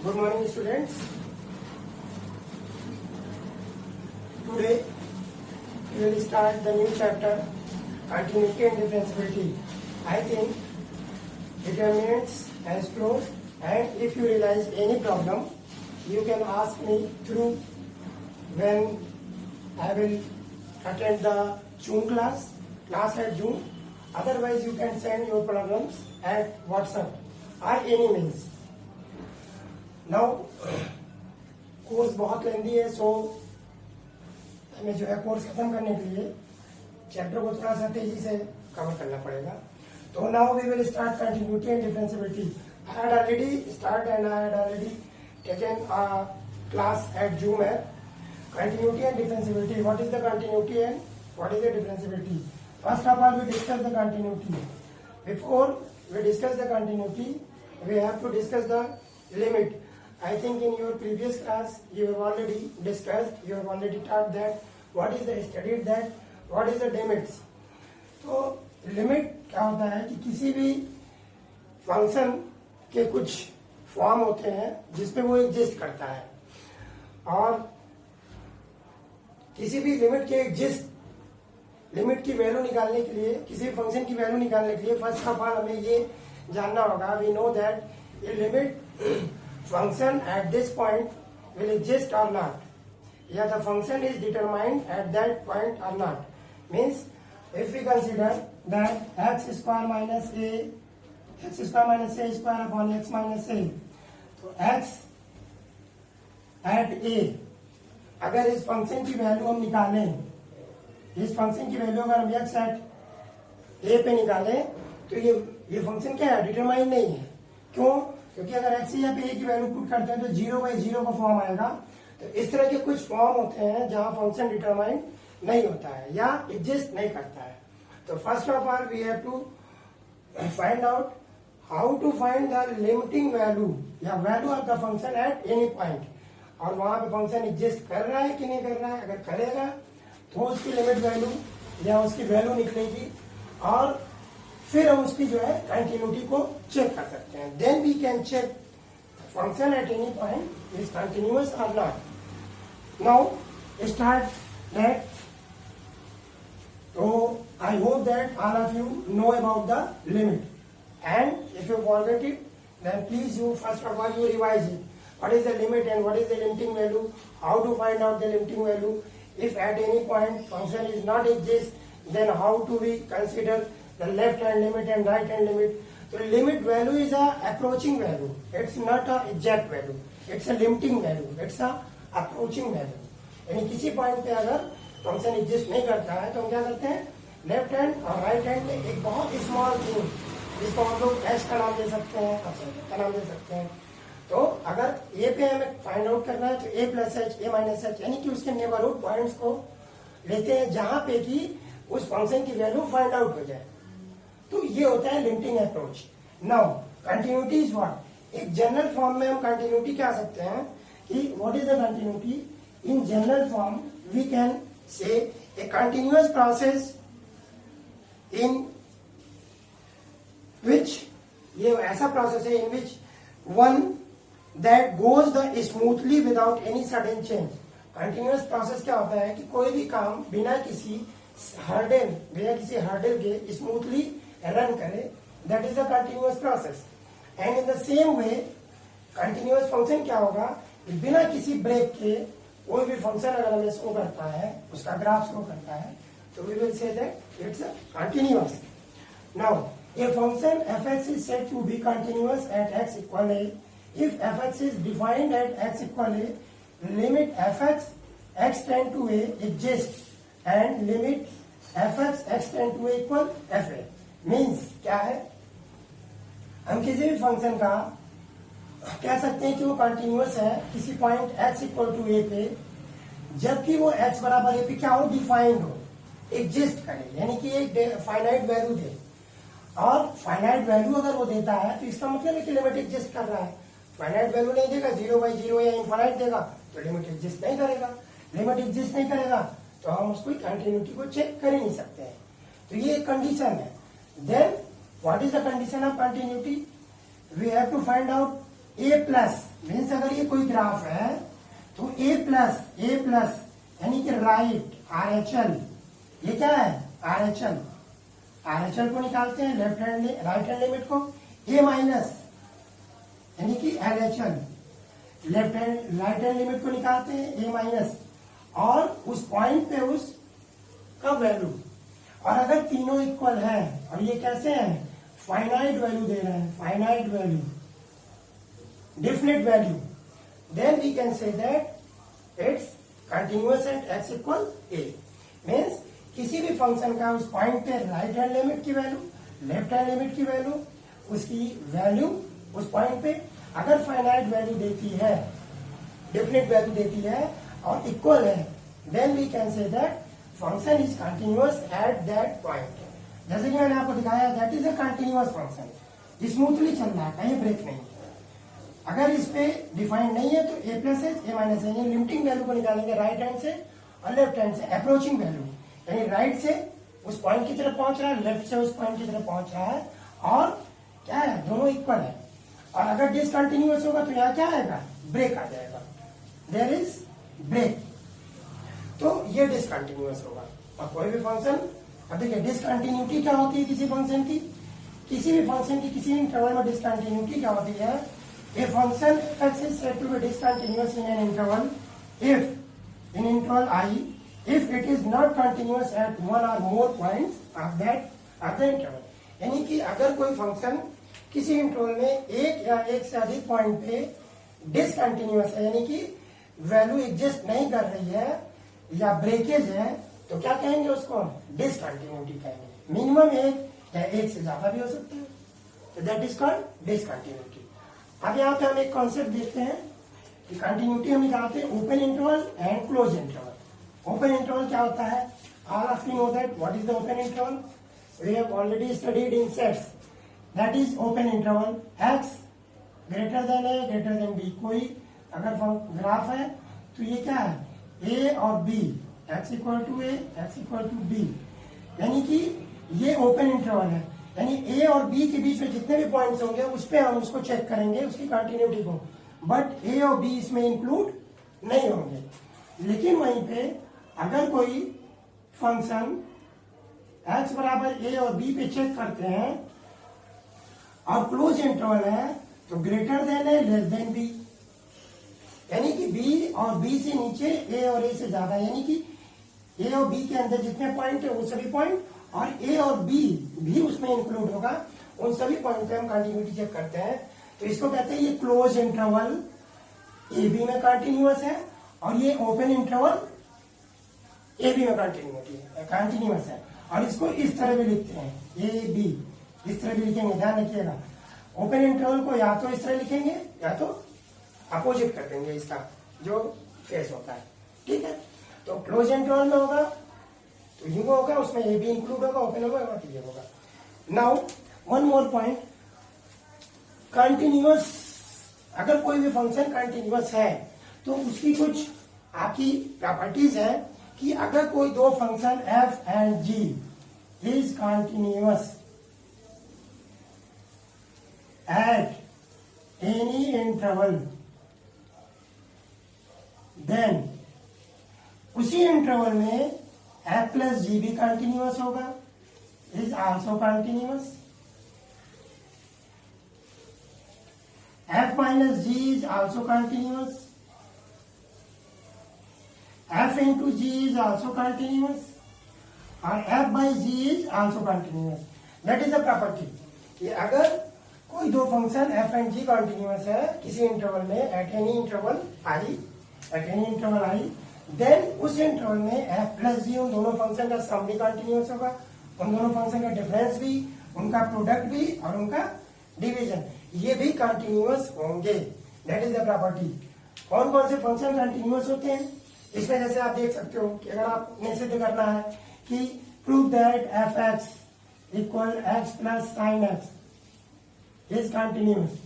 Good morning, students. Today we will start the new chapter, continuity and differentiability. I think determinants has closed, and if you realize any problem, you can ask me through when I will attend the June class at June. Otherwise, you can send your problems at WhatsApp or any means. Now course बहुत लेंदी है, सो हमें जो है course खत्म करने के लिए chapter को थोड़ा सा तेजी से कवर करना पड़ेगा. तो now we will start continuity and differentiability. I had already start and I had already taken a class at Zoom app. Continuity and differentiability. What is the continuity and what is the differentiability? First of all we discuss the continuity. Before we discuss the continuity we have to discuss the limit. I think in your previous class you have already discussed, you have already taught that what is the studied that what is the limits. तो limit क्या होता है कि किसी भी function के कुछ form होते हैं जिसपे वो एग्जिस्ट करता है, और किसी भी लिमिट के एग्जिस्ट लिमिट की वैल्यू निकालने के लिए, किसी भी फंक्शन की वैल्यू निकालने के लिए फर्स्ट ऑफ ऑल हमें ये जानना होगा. We know that a limit function at this point will exist or not. Yeah, the function is determined at that point or not. Means if we consider that x square minus a square upon x minus a, तो x at a, अगर इस function की value हम निकालें, इस function की value अगर हम x at a पे निकालें, तो ये फंक्शन क्या है? डिटरमाइन नहीं है. क्यों? क्योंकि अगर एक्स या पे की वैल्यू पुट करते हैं तो 0/0 का फॉर्म आएगा. तो इस तरह के कुछ फॉर्म होते हैं जहां फंक्शन डिटरमाइन नहीं होता है या एग्जिस्ट नहीं करता है. तो first of all we have to find out how to find the limiting value या value of the function at any point. और वहां पे फंक्शन एग्जिस्ट कर रहा है कि नहीं कर रहा है. अगर करेगा तो उसकी लिमिट वैल्यू या उसकी वैल्यू निकलेगी, और फिर हम उसकी जो है कंटिन्यूटी को चेक कर सकते हैं. Then we can check function at any point is continuous और नॉट. Now start that. तो I hope that all of you know about the limit, and if you forget it then please you first of all you revise it. What is the limit and what is the limiting value, how to find out the limiting value. If at any point function is not exist, then how do we consider the left hand limit and right hand limit. So limit value is a approaching value. It's not a exact value. It's a limiting value. It's a approaching value. यानी किसी point पे अगर function exist नहीं करता है तो हम क्या करते हैं, लेफ्ट हैंड और राइट हैंड में एक बहुत स्मॉल थिंग जिसको हम लोग एस का नाम दे सकते हैं, का नाम दे सकते हैं. तो अगर ए पे हमें फाइंड आउट करना है तो ए प्लस एच, ए माइनस एच, यानी कि उसके नेबरहुड पॉइंट्स को लेते हैं जहां पे कि उस फंक्शन की वैल्यू फाइंड आउट हो जाए. तो ये होता है limiting approach. Now continuity is what. एक जनरल फॉर्म में हम कंटिन्यूटी क्या सकते हैं कि what is the continuity. In general form we can say a continuous process in विच, ये ऐसा प्रोसेस है in which one that goes the smoothly without any sudden change. Continuous process क्या होता है कि कोई भी काम बिना किसी हर्डल के स्मूथली रन करे. That is the continuous process. And in the same way continuous function क्या होगा, बिना किसी ब्रेक के कोई भी फंक्शन अगर हमें शो करता है, उसका ग्राफ शो करता है, तो we will say that it's continuous. Now a function f(x) is said to be continuous at x equal a if f(x) is defined at x equal a, limit f(x) x tend to a exists and limit f(x) x tend to a equal fa. Means क्या है, हम किसी भी function का कह सकते हैं कि वो कंटिन्यूअस है किसी पॉइंट x इक्वल टू ए पे, जबकि वो x बराबर ए पे क्या हो, डिफाइंड हो, एग्जिस्ट करे, यानी कि एक फाइनाइट वैल्यू दे. और फाइनाइट वैल्यू अगर वो देता है तो इसका मतलब है कि लिमिट एग्जिस्ट कर रहा है. फाइनाइट वैल्यू नहीं देगा, 0/0 या इनफाइनाइट देगा, तो लिमिट एग्जिस्ट नहीं करेगा. लिमिट एग्जिस्ट नहीं करेगा तो हम उसको कंटिन्यूटी को चेक कर ही नहीं सकते हैं. तो ये एक कंडीशन है. Then what is the condition of continuity. we have to find out a plus means अगर ये कोई ग्राफ है तो ए प्लस यानी कि राइट RHL, ये क्या है RHL को निकालते हैं राइट हैंड लिमिट को, ए माइनस यानी कि LHL राइट हैंड लिमिट को निकालते हैं ए माइनस, और उस पॉइंट पे उस का वैल्यू, और अगर तीनों इक्वल है और ये कैसे है फाइनाइट वैल्यू दे रहे हैं, finite value definite value, then we can say that it's continuous at x equal a। Means किसी भी फंक्शन का उस पॉइंट पे राइट हैंड लिमिट की वैल्यू, लेफ्ट हैंड लिमिट की वैल्यू, उसकी वैल्यू उस पॉइंट पे अगर फाइनाइट वैल्यू देती है, डेफिनेट वैल्यू देती है और इक्वल है, then we can say that function is continuous at that point. जैसे कि मैंने आपको दिखाया that is a continuous function, smoothly चल रहा है, कहीं ब्रेक नहीं। अगर इस पे डिफाइंड नहीं है तो a plus H A minus है, ये लिमिटिंग वैल्यू को निकालेंगे राइट हैंड से और लेफ्ट हैंड से, अप्रोचिंग वैल्यू यानी राइट से उस पॉइंट की तरफ पहुंच रहा है, लेफ्ट से उस पॉइंट की तरफ पहुंच रहा है, और क्या है दोनों इक्वल है। और अगर डिसकंटिन्यूअस होगा तो यहाँ क्या आएगा ब्रेक आ जाएगा, देयर इज ब्रेक, तो ये डिसकंटिन्यूअस होगा। और कोई भी फंक्शन, अब देखिए डिसकंटिन्यूटी क्या होती है किसी फंक्शन की, किसी भी फंक्शन की किसी इंटरवल में डिसकंटिन्यूटी क्या होती है, a function f is said to be discontinuous in an interval if in interval I if it is not continuous at one or more points of the interval। यानी कि अगर कोई फंक्शन किसी interval में एक या एक से अधिक पॉइंट पे डिसकंटिन्यूअस है, यानी कि वैल्यू एग्जिस्ट नहीं कर रही है या ब्रेकेज है, तो क्या कहेंगे उसको डिसकंटिन्यूटी कहेंगे। मिनिमम एक या एक से ज्यादा भी हो सकता है, तो दैट इज कॉल्ड डिसकंटिन्यूटी। अब यहाँ पे हम एक कॉन्सेप्ट देखते हैं कि कंटिन्यूटी हम निकालते हैं open interval and close interval. Open interval क्या होता है, all of you know that what is the open interval, we have already studied in sets, that is open interval x greater than a greater than b। कोई अगर graph है तो ये क्या है a और b, x equal to a x equal to b, यानी कि ये ओपन इंटरवल है, यानी ए और बी के बीच में जितने भी पॉइंट्स होंगे उस पे हम उसको चेक करेंगे उसकी कंटिन्यूटी को, बट ए और बी इसमें इंक्लूड नहीं होंगे। लेकिन वहीं पे अगर कोई फंक्शन x बराबर ए और बी पे चेक करते हैं और क्लोज इंटरवल है तो ग्रेटर देन है लेस देन बी, यानी कि बी और बी से नीचे ए और ए से ज्यादा, यानी कि ए और बी के अंदर जितने पॉइंट है वो सभी पॉइंट और ए और बी भी उसमें इंक्लूड होगा, उन सभी पॉइंट पे हम कंटिन्यूटी चेक करते हैं। तो इसको कहते हैं ये क्लोज इंटरवल ए बी में कंटिन्यूअस है और ये ओपन इंटरवल ए बी में कंटिन्यूअस है। और इसको इस तरह भी लिखते हैं ए बी, इस तरह भी लिखेंगे, ध्यान रखिएगा। ओपन इंटरवल को या तो इस तरह लिखेंगे या तो अपोजिट कर देंगे इसका जो फेस होता है, ठीक है। तो क्लोज इंटरवल में होगा तो यू होगा, उसमें ए बी इंक्लूड होगा, ओपन होगा तो ये होगा। Now one more point, continuous, अगर कोई भी फंक्शन कंटिन्यूअस है तो उसकी कुछ आपकी प्रॉपर्टीज है कि अगर कोई दो function f and g is continuous at any interval, then उसी इंटरवल में f प्लस जी भी कंटिन्यूअस होगा, is also continuous. f minus g is also continuous, f into g is also continuous और f by g is also continuous. That is the property कि अगर कोई दो function f and g continuous है किसी interval में at any interval I, then उस interval में f प्लस जी उन दोनों फंक्शन का सम भी कंटिन्यूअस होगा, उन दोनों फंक्शन का डिफरेंस भी, उनका प्रोडक्ट भी और उनका डिवीजन ये भी कंटिन्यूअस होंगे। That is the property. कौन कौन से फंक्शन कंटिन्यूअस होते हैं इसमें, जैसे आप देख सकते हो कि अगर आपने सिद्ध करना है कि prove that F X equal x plus sine x is continuous,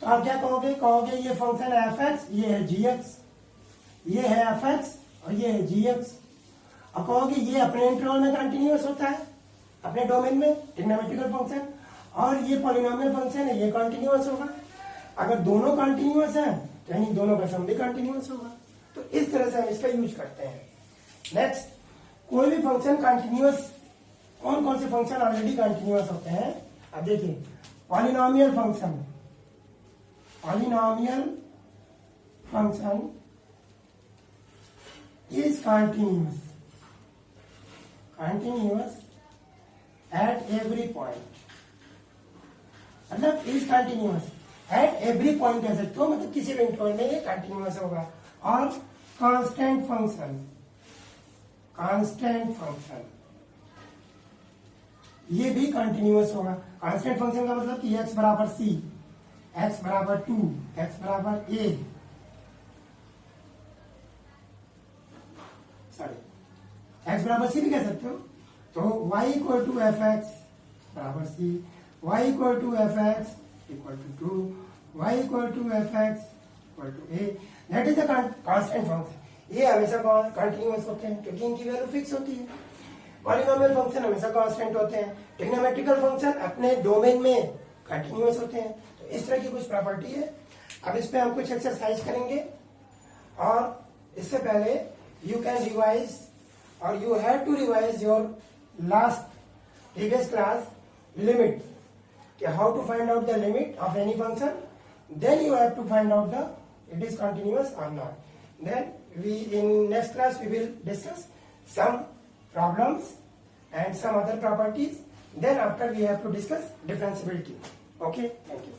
तो आप क्या कहोगे ये फंक्शन एफ एक्स, ये है जी एक्स, ये है एफ एक्स और ये है जी एक्स, और कहोगे ये अपने इंटरवल में कंटिन्यूअस होता है अपने डोमेन में, ट्रिग्नोमेट्रिकल फंक्शन, और ये पॉलिनोमियल फंक्शन है ये कंटिन्यूअस होगा। अगर दोनों कंटिन्यूअस है यानी दोनों का सम भी कंटिन्यूअस होगा। तो इस तरह से हम इसका यूज करते हैं। नेक्स्ट, कोई भी फंक्शन कंटिन्यूअस, कौन कौन से फंक्शन ऑलरेडी कंटिन्यूअस होते हैं? अब देखिए, polynomial function, polynomial function is continuous at every point, मतलब is continuous at every point कह सकते हो, मतलब किसी भी इंटरवल में ये कंटिन्यूअस होगा। और कांस्टेंट फंक्शन ये भी कंटिन्यूअस होगा। कांस्टेंट फंक्शन का मतलब कि x बराबर c, x बराबर 2, x बराबर a, x बराबर सी भी कह सकते हो। तो y equal to F X बराबर C, y equal to F X equal to 2, y equal to F X equal to A, that is the constant function. ये हमेशा कंटिन्यूअस होते हैं क्योंकि इनकी वैल्यू फिक्स होती है। पॉलिनोमियल फंक्शन हमेशा कांस्टेंट होते हैं। ट्रिग्नोमेट्रिकल फंक्शन अपने डोमेन में कंटिन्यूअस होते हैं। तो इस तरह की कुछ प्रॉपर्टी है। अब इस पे हम कुछ एक्सरसाइज करेंगे, और इससे पहले you can revise or you have to revise your last previous class limit, how to find out the limit of any function, then you have to find out the it is continuous or not. Then we in next class we will discuss some problems and some other properties, then after we have to discuss differentiability. Okay, thank you.